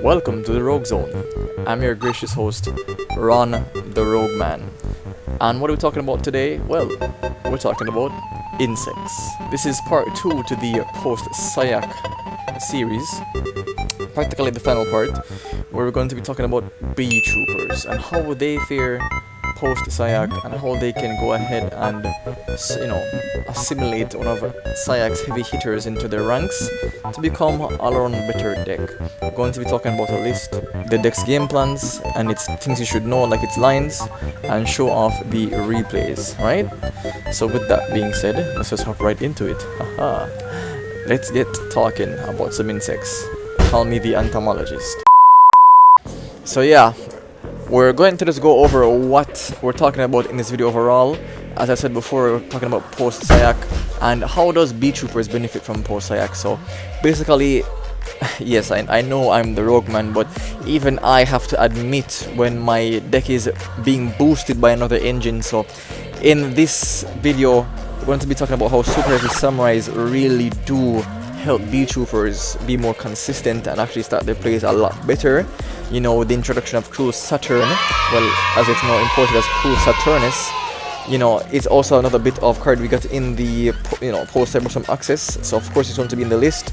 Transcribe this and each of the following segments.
Welcome to the Rogue Zone. I'm your gracious host, Ron the Rogue Man. And what are we talking about today? Well, we're talking about insects. This is part 2 to the post-CYAC series, practically the final part, where we're going to be talking about Beetroopers and how they fare post-CYAC and how they can go ahead and, assimilate one of CYAC's heavy hitters into their ranks to become all-around better deck. We're going to be talking about a list, the deck's game plans, and its things you should know, like its lines, and show off the replays, right? So with that being said, let's just hop right into it. Haha. Let's get talking about some insects. Call me the entomologist. So yeah, we're going to just go over what we're talking about in this video overall. As I said before, we're talking about post-CYAC and how does Beetroopers benefit from post-CYAC. So basically, yes, I know I'm the rogue man, but even I have to admit when my deck is being boosted by another engine. So in this video, we're going to be talking about how super heavy samurais really do help Beetroopers be more consistent and actually start their plays a lot better. You know, with the introduction of Cruel Saturn, well, as it's now imported as Cruel Saturnus, you know, it's also another bit of card we got in the, post Cyberstorm Access. So of course it's going to be in the list,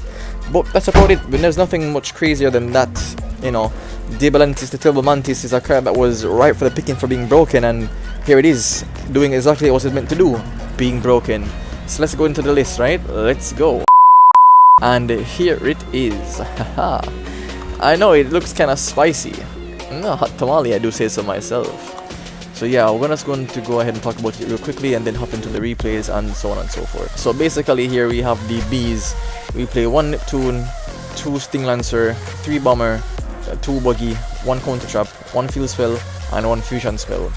but that's about it. But there's nothing much crazier than that. Dibalantis the Terrible Mantis is a card that was ripe for the picking for being broken, and here it is, doing exactly what it's meant to do, being broken. So let's go into the list, right? Let's go. And here it is. Haha. I know it looks kind of spicy. Hot tamale, I do say so myself. So yeah, we're just going to go ahead and talk about it real quickly and then hop into the replays and so on and so forth. So basically here we have the bees. We play 1 Neptune, 2 Sting Lancer, 3 Bomber, 2 Buggy, 1 Counter Trap, 1 Field Spell, and 1 Fusion Spell.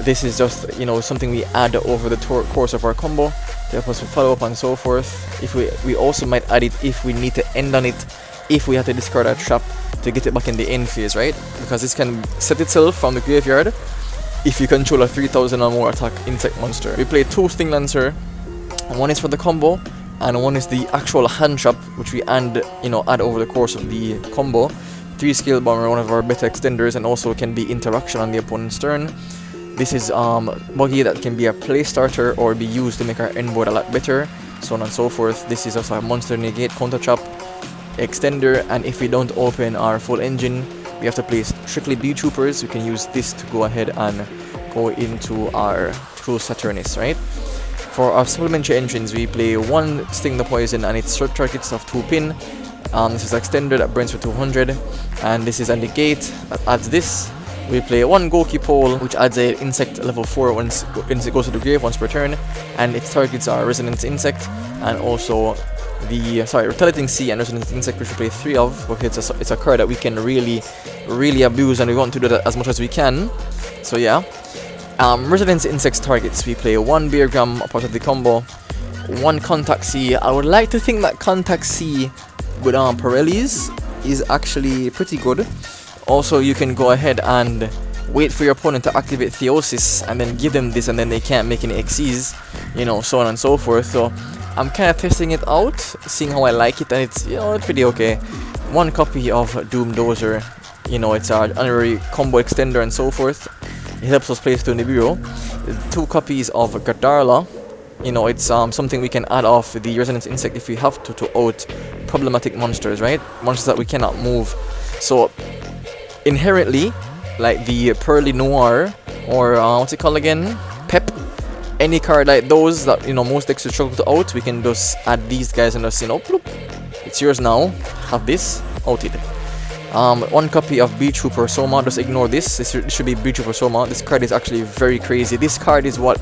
This is just, something we add over the course of our combo to help us follow up and so forth. If we also might add it if we need to end on it, if we have to discard our trap to get it back in the end phase, right? Because this can set itself from the graveyard if you control a 3000 or more attack insect monster. We play 2 Sting Lancer, one is for the combo and one is the actual hand trap, which we add over the course of the combo. 3 Scale Bomber, one of our better extenders, and also can be interaction on the opponent's turn. This is Buggy that can be a play starter or be used to make our end board a lot better, so on and so forth. This is also a monster negate counter trap extender, and if we don't open our full engine, we have to play strictly Beetroopers. We can use this to go ahead and go into our Cruel Saturnus, right? For our supplementary engines, we play 1 Sting the Poison and its short targets of 2 pin. This is extender that burns for 200, and this is a negate that adds this. We play 1 Goki Pole, which adds a insect level 4 once it goes to the grave once per turn, and its targets are Resonance Insect and also the Retaliating Sea and Resonance Insect, which we play 3 of. Okay, it's a card that we can really abuse, and we want to do that as much as we can. So yeah, Resonance Insects targets, we play 1 Beargram, a part of the combo, 1 Contact Sea. I would like to think that Contact Sea with Pirellis is actually pretty good. Also, you can go ahead and wait for your opponent to activate Theosis and then give them this, and then they can't make any XCs, so on and so forth. So I'm kind of testing it out, seeing how I like it, and it's pretty okay. 1 copy of Doom Dozer, it's our honorary combo extender and so forth. It helps us place 2 in the bureau. 2 copies of Gadarla, it's something we can add off the Resonance Insect if we have to out problematic monsters, right? Monsters that we cannot move. So inherently, like the Pearly Noir, or what's it called again? Pep. Any card like those that most decks will struggle to out, we can just add these guys and just bloop, it's yours now. Have this outed. 1 copy of Beetrooper Soma. Just ignore this. This should be Beetrooper Soma. This card is actually very crazy. This card is what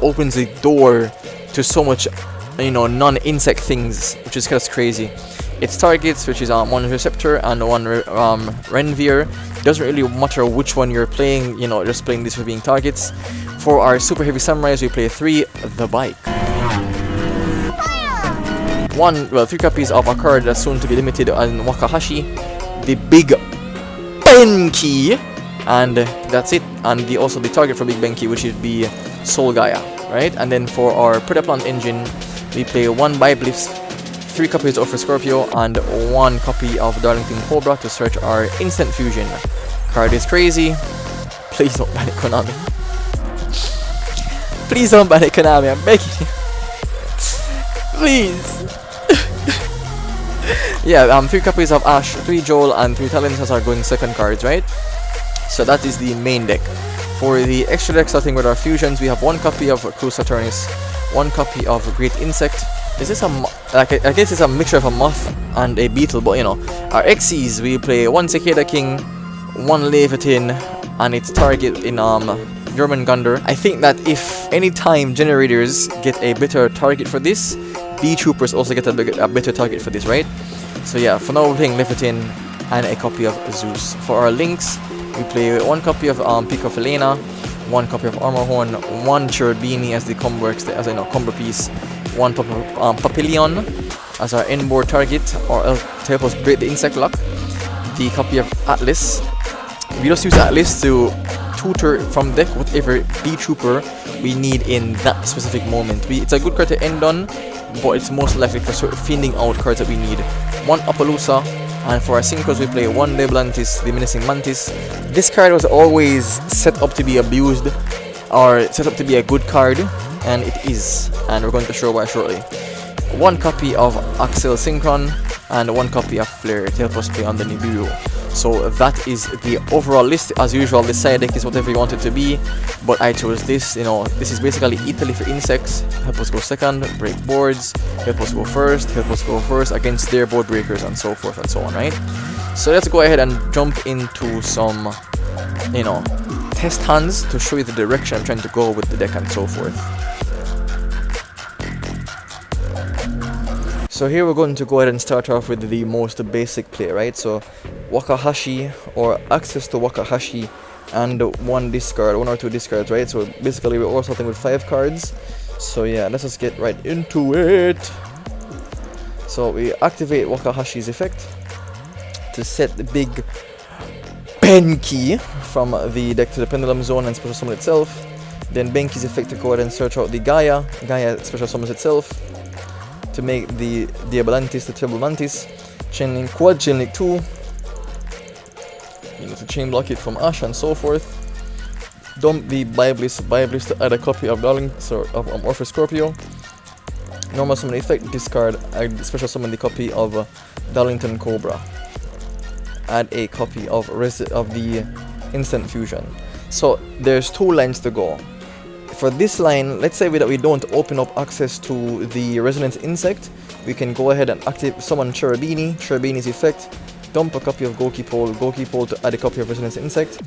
opens the door to so much, non-insect things, which is just crazy. Its targets, which is 1 Receptor and 1 Renvier. It doesn't really matter which one you're playing, just playing this for being targets. For our super heavy samurais, we play 3 The Bike. 3 copies of a card that's soon to be limited on Wakahashi, the Big Benki, and that's it. And also the target for Big Benki, which would be Soul Gaia, right? And then for our Predaplant engine, we play 1 Biblisp, 3 copies of Scorpio, and 1 copy of Darlington Cobra to search our instant fusion. Card is crazy. Please don't ban it, Konami. Please don't ban it, Konami. I'm begging you. Please. Yeah, 3 copies of Ash, 3 Joel, and 3 Talents are going second cards, right? So that is the main deck. For the extra deck, starting with our fusions, we have 1 copy of Cruise Saturnus, 1 copy of Great Insect. Is this a I guess it's a mixture of a moth and a beetle, but you know. Our XCs, we play 1 Cicada King, 1 Leviathan, and its target in German Gunder. I think that if any time generators get a better target for this, Beetroopers also get a better target for this, right? So yeah, for now we're playing Leviathan and a copy of Zeus. For our links, we play 1 copy of Pico Felena, 1 copy of Armorhorn, 1 Cherubini as the combo piece, 1 Papillion as our inboard target, or else to help us break the insect lock. The copy of Atlas. We just use Atlas to tutor from deck whatever Beetrooper we need in that specific moment. It's a good card to end on, but it's most likely for sort of finding out cards that we need. 1 Appaloosa, and for our synchros we play 1 Leblantis, the Menacing Mantis. This card was always set up to be abused, or set up to be a good card, and it is, and we're going to show why shortly. 1 copy of Axel Synchron, and 1 copy of Flare to help us play on the Nibiru. So that is the overall list. As usual, the side deck is whatever you want it to be, but I chose this. You know, this is basically Italy for insects. Help us go second, break boards, help us go first against their board breakers, and so forth and so on, right? So let's go ahead and jump into some, you know, test hands to show you the direction I'm trying to go with the deck and so forth. So here we're going to go ahead and start off with the most basic play, right? So Wakahashi, or access to Wakahashi, and 1 discard, 1 or 2 discards, right? So basically we're all starting with 5 cards. So yeah, let's just get right into it. So we activate Wakahashi's effect to set the big Benki from the deck to the Pendulum Zone and special summon itself. Then Benki's effect to go ahead and search out the Gaia special summons itself to make the Diabolantis, the Terrible Mantis. Chainlink Quad, Chainlink 2. You need to chain block it from Ash and so forth. Dump the Biblis to add a copy of Orpheus Scorpio. Normal summon effect, discard, special summon the copy of Darlington Cobra. Add a copy of the instant fusion. So there's 2 lines to go. For this line, let's say that we don't open up access to the Resonance Insect, we can go ahead and summon Cherubini's effect, dump a copy of Goki Pole to add a copy of Resonance Insect.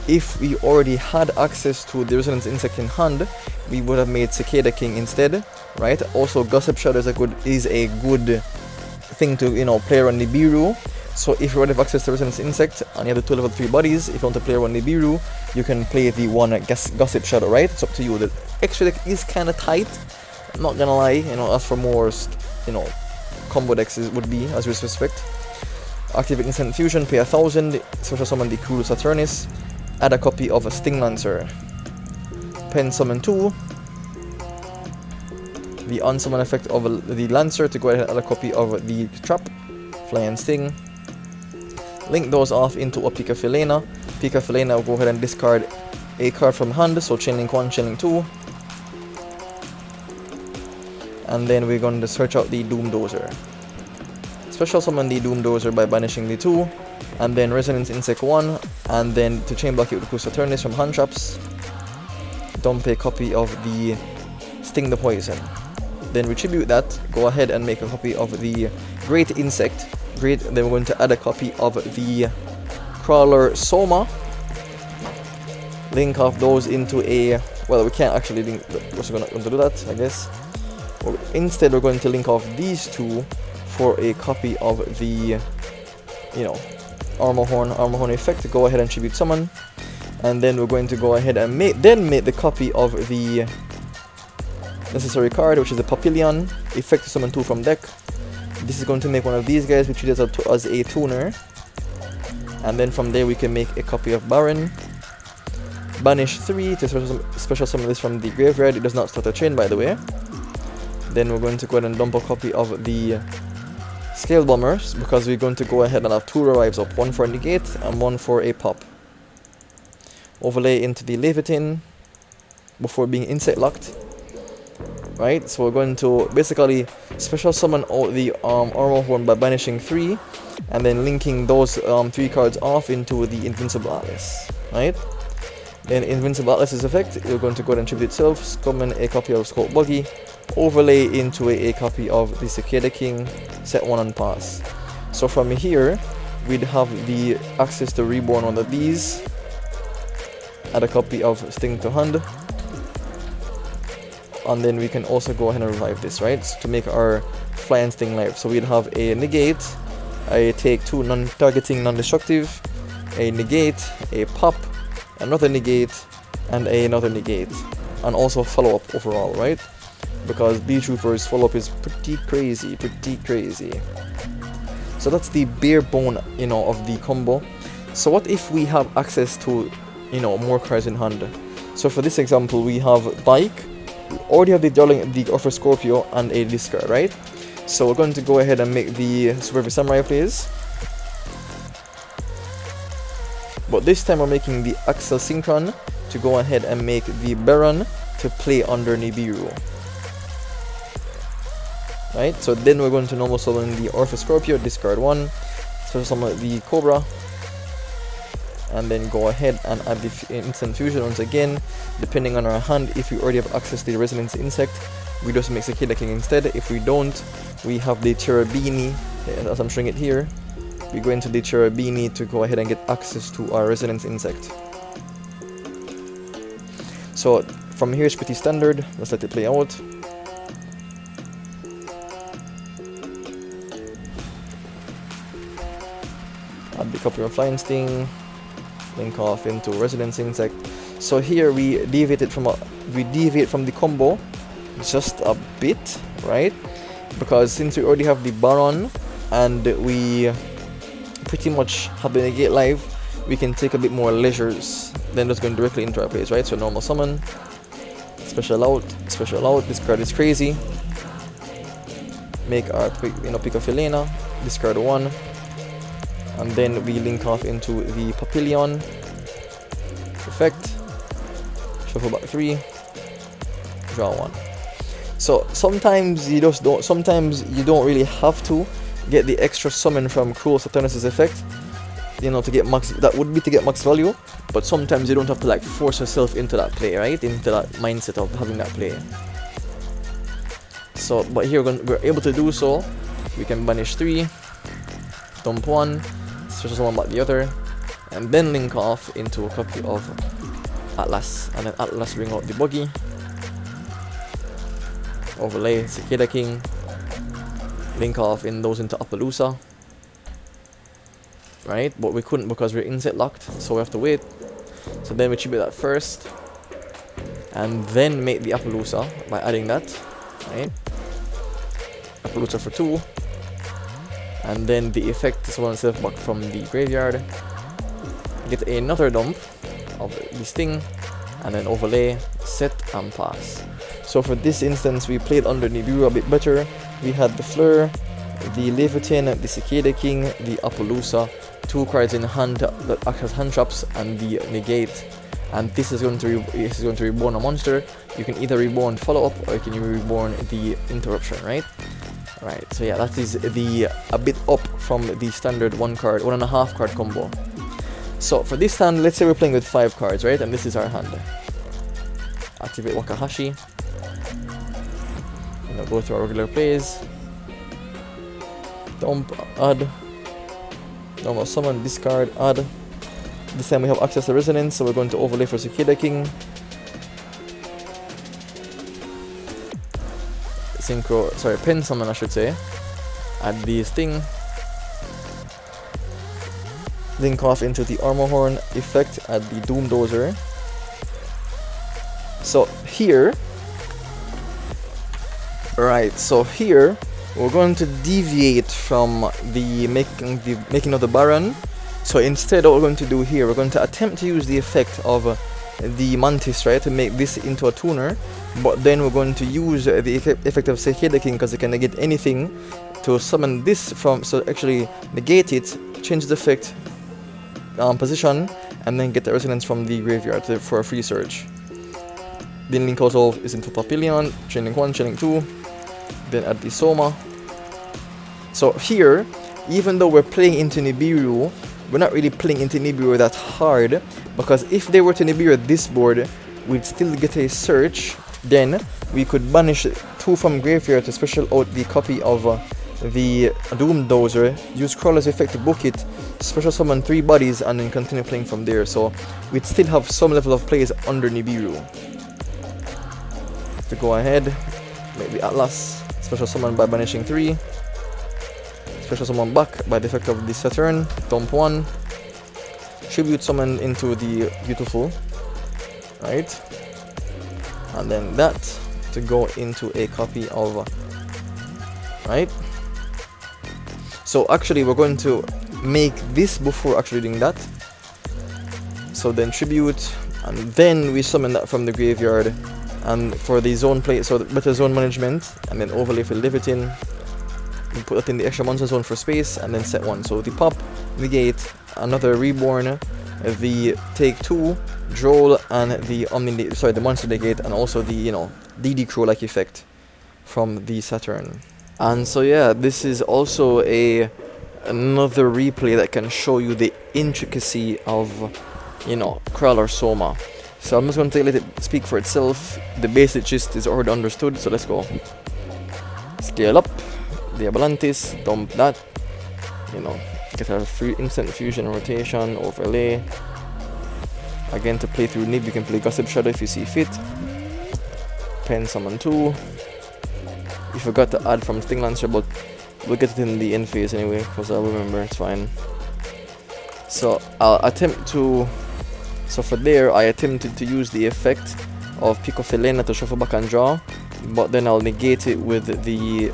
If we already had access to the Resonance Insect in hand, we would have made Cicada King instead, right? Also, Gossip Shadow is a good thing to, you know, play around Nibiru. So if you already have access to Resonance Insect and you have the 2 level 3 bodies, if you want to play around Nibiru, you can play the 1 Gossip Shadow, right? It's up to you. The extra deck is kind of tight, I'm not gonna lie, you know, as for more, you know, combo decks would be, as we suspect. Activate Instant Fusion, pay 1,000, special summon the Cruel Saturnus, add a copy of a Sting Lancer. Pen summon 2, the unsummon effect of the Lancer to go ahead and add a copy of the Trap, Fly and Sting. Link those off into a Pica Felena. Pica Felena will go ahead and discard a card from hand, so Chainlink 1, Chainlink 2. And then we're going to search out the Doom Dozer. Special summon the Doom Dozer by banishing the 2, and then Resonance Insect 1, and then to chain block it with Saturnus from hand traps. Dump a copy of the Sting the Poison. Then retribute that, go ahead and make a copy of the Great Insect. Great, then we're going to add a copy of the Crawler Soma. Link off those into a, well, we can't actually link, we're also going to do that, I guess. Instead, we're going to link off these 2 for a copy of the, you know, Armorhorn effect to go ahead and tribute summon. And then we're going to go ahead and make the copy of the necessary card, which is the Papillion effect to summon 2 from deck. This is going to make one of these guys, which is as a tuner. And then from there we can make a copy of Baron. Banish 3 to special summon this from the graveyard. It does not start a chain, by the way. Then we're going to go ahead and dump a copy of the Scale bombers, because we're going to go ahead and have 2 revives up, 1 for a negate and 1 for a pop. Overlay into the Leviathan before being insect locked. Right, so we're going to basically special summon out the armor horn by banishing 3 and then linking those 3 cards off into the Invincible Atlas. Right? Then Invincible Atlas's effect, you're going to go ahead and tribute itself, summon a copy of Scout Buggy, overlay into a copy of the Cicada King, set 1 on pass. So from here, we'd have the access to reborn one of these, add a copy of Sting to hand, and then we can also go ahead and revive this, right, so to make our Fly and Sting live. So we'd have a negate, a take 2 non-targeting non-destructive, a negate, a pop, another negate, and another negate, and also follow-up overall, right? Because Beetrooper's follow-up is pretty crazy. So that's the bare bone, of the combo. So what if we have access to, more cards in hand? So for this example, we have Bike, we already have the Darling, the Offer Scorpio, and a discard, right? So we're going to go ahead and make the Super Samurai plays. But this time we're making the Axel Synchron to go ahead and make the Baron to play under Nibiru. Right, so then we're going to normal summon the Orpheus Scorpio, discard 1, special summon the Cobra, and then go ahead and add the instant fusion once again. Depending on our hand, if we already have access to the Resonance Insect, we just make Cicada King instead. If we don't, we have the Cherubini, as I'm showing it here. We go into the Cherubini to go ahead and get access to our Resonance Insect. So from here it's pretty standard. Let's let it play out. Add the copy of Flying Sting, link off into Resonance Insect. So here we deviate from the combo just a bit, right? Because since we already have the Baron and we pretty much have the negate live, we can take a bit more leisures than just going directly into our plays, right? So normal summon, special out, this card is crazy. Make our pick of Helena, discard 1, and then we link off into the Papillon effect, shuffle back 3, draw 1. So sometimes you don't really have to get the extra summon from Cruel Saturnus' effect, to get max, that would be to get max value, but sometimes you don't have to like force yourself into that play, right? Into that mindset of having that play. So, but here we're able to do so. We can banish 3, dump 1, special summon back the other, and then link off into a copy of Atlas, and then Atlas bring out the Buggy, overlay Cicada King, link off in those into Appaloosa, right? But we couldn't because we're inset locked, so we have to wait. So then we tribute that first, and then make the Appaloosa by adding that, right? Appaloosa for 2, and then the effect is one itself back from the graveyard. Get another dump of the Sting, and then overlay, set, and pass. So for this instance, we played under Nibiru a bit better. We had the Fleur, the Leviathan, the Cicada King, the Appaloosa, 2 cards in hand that act as hand traps, and the negate. And this is going to reborn a monster. You can either reborn follow up or you can reborn the interruption, right? Alright, so yeah, that is a bit up from the standard 1.5 card combo. So for this hand, let's say we're playing with 5 cards, right? And this is our hand. Activate Wakahashi. Go through our regular plays. Dump, add. Normal summon, discard, add. This time we have access to Resonance, so we're going to overlay for Cicada King. Pen summon I should say. Add the Sting. Link off into the Armor Horn effect, add the Doom Dozer. So here, we're going to deviate from the making of the Baron. So instead, what we're going to do here, we're going to attempt to use the effect of the Mantis, right, to make this into a tuner. But then we're going to use the effect of Cicada King because it can negate anything to summon this from, so actually negate it, change the effect, position, and then get the resonance from the graveyard for a free search. Then link also is into Papillion, chain link 1, chain link 2, then add the Soma. So here, even though we're playing into Nibiru, we're not really playing into Nibiru that hard, because if they were to Nibiru this board, we'd still get a search. Then we could banish 2 from graveyard to special out the copy of the Doom Dozer, use Crawler's effect to book it, special summon 3 bodies, and then continue playing from there. So we'd still have some level of plays under Nibiru. To go ahead, maybe Atlas, special summon by banishing 3, special summon back by the effect of the Saturn, dump 1, tribute summon into the Beautiful, right? And then that to go into a copy of, right? So actually we're going to make this before actually doing that. So then tribute, and then we summon that from the graveyard. And for the zone play, so better zone management, and then overlay for Levitin, we put that in the extra monster zone for space, and then set 1. So the pop, negate, another reborn, the take 2, droll, and the the monster negate, and also the DD Crow like effect from the Saturn. And so yeah, this is also another replay that can show you the intricacy of Crawler Soma. So I'm just going to let it speak for itself. The basic gist is already understood, so let's go. Scale up the Avalantis, dump that, get a free instant fusion rotation, overlay. Again, to play through Nib, you can play Gossip Shadow if you see fit. Pen summon 2. You forgot to add from Sting Lancer, but we'll get it in the end phase anyway, because I'll remember, it's fine. So I'll attempt to... So for there, I attempted to use the effect of Pico Felena to shuffle back and draw, but then I'll negate it with the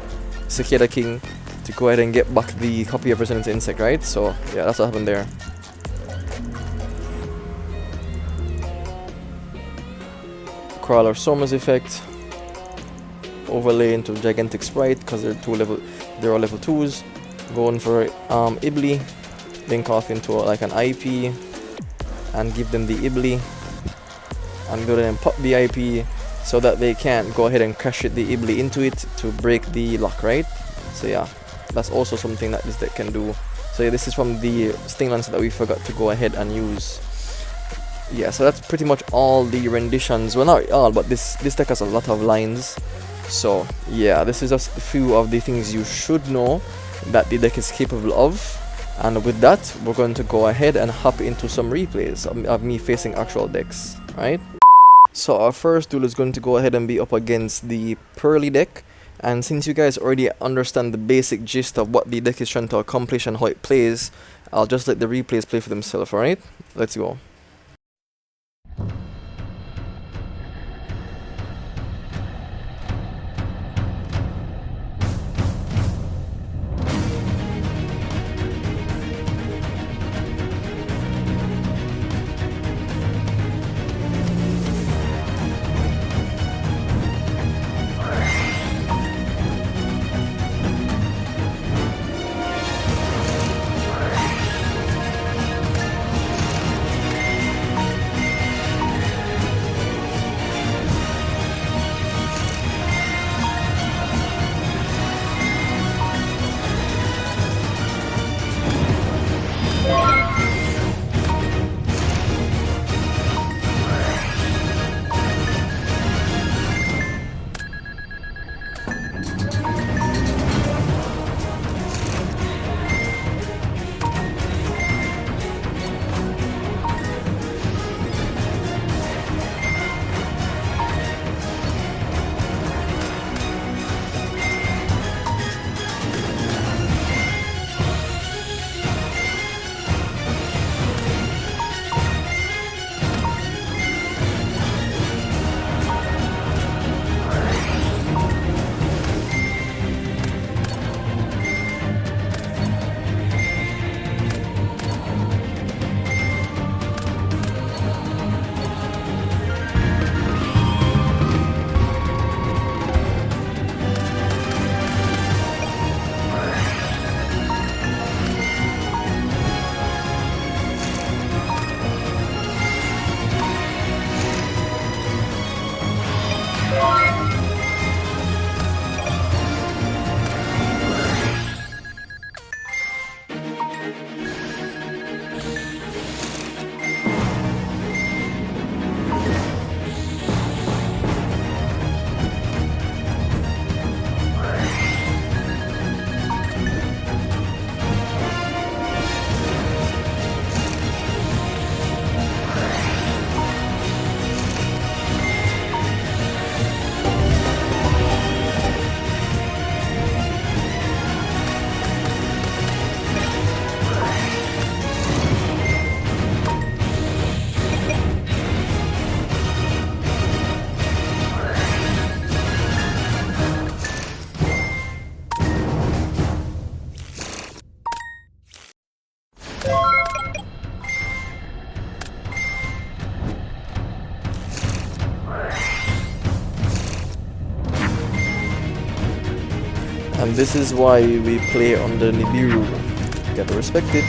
Cicada King to go ahead and get back the copy of Resonance Insect, right? So yeah, that's what happened there. Crawler Soma's effect, overlay into Gigantic Sprite because they're all level 2s. Going for Ibli, link off into like an IP. And give them the Ibli, and go ahead and pop the IP so that they can go ahead and crash it, the Ibli into it to break the lock, right? So yeah, that's also something that this deck can do. So yeah, this is from the Sting Lancer that we forgot to go ahead and use. Yeah, so that's pretty much all the renditions. Well, not all, but this deck has a lot of lines. So yeah, this is just a few of the things you should know that the deck is capable of. And with that, we're going to go ahead and hop into some replays of me facing actual decks, right? So our first duel is going to go ahead and be up against the Pearly deck. And since you guys already understand the basic gist of what the deck is trying to accomplish and how it plays, I'll just let the replays play for themselves, alright? Let's go. And this is why we play under Nibiru. Gotta respect it.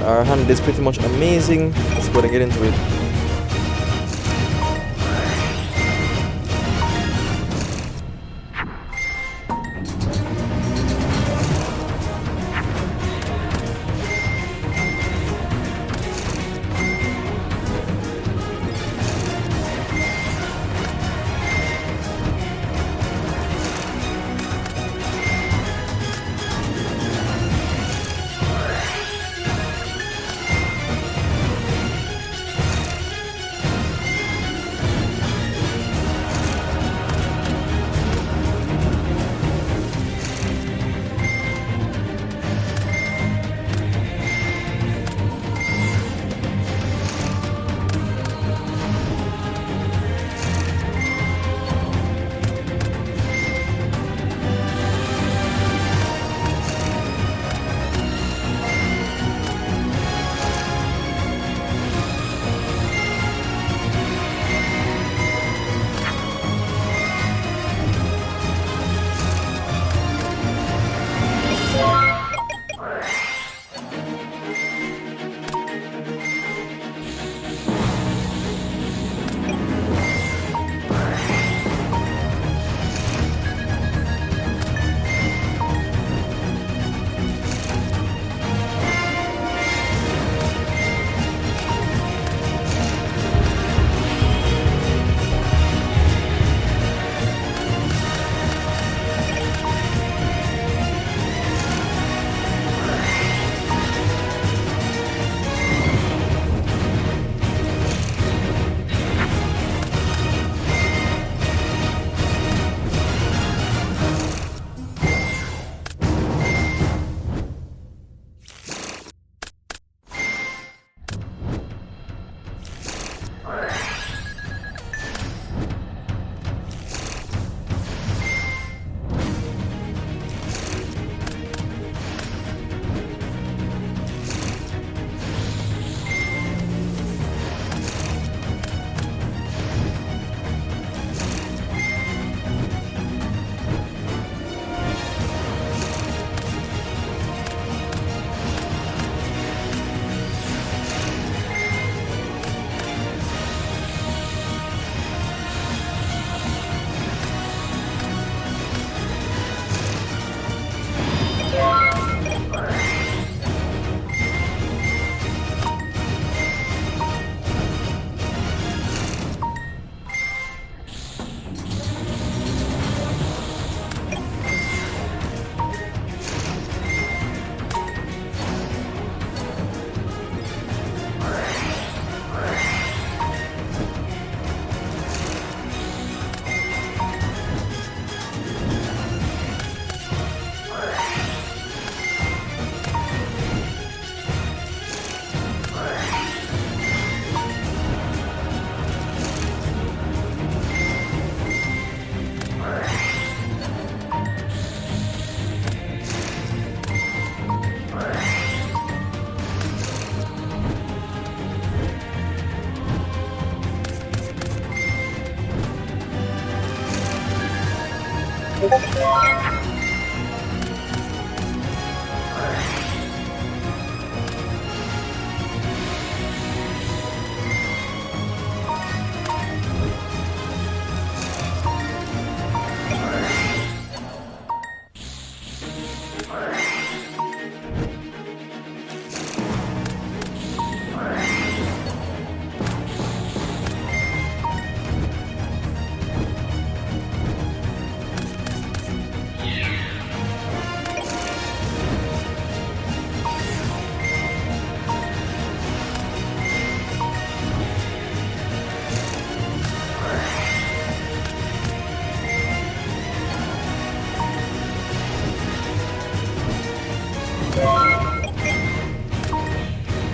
Our hand is pretty much amazing. Let's go and get into it.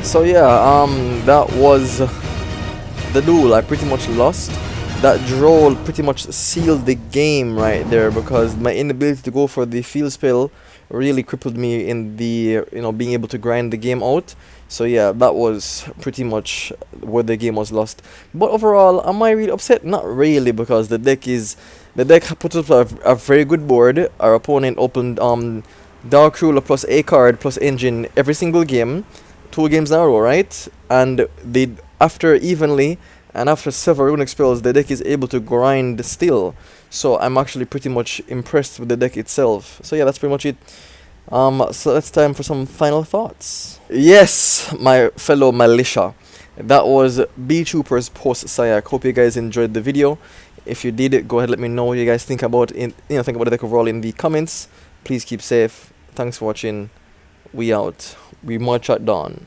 So yeah, that was the duel. I pretty much lost. That draw pretty much sealed the game right there, because my inability to go for the field spell really crippled me in the, being able to grind the game out. So yeah, that was pretty much where the game was lost. But overall, am I really upset? Not really, because the deck put up a very good board. Our opponent opened Dark Ruler plus A card plus engine every single game, 2 games in a row, right? And they, after evenly and after several runic spells, the deck is able to grind still. So I'm actually pretty much impressed with the deck itself. So yeah, that's pretty much it. So it's time for some final thoughts. Yes, my fellow militia, that was Beetrooper's post CYAC. Hope you guys enjoyed the video. If you did, go ahead, let me know what you guys think about think about the deck overall in the comments. Please keep safe. Thanks for watching. We out. We march at dawn.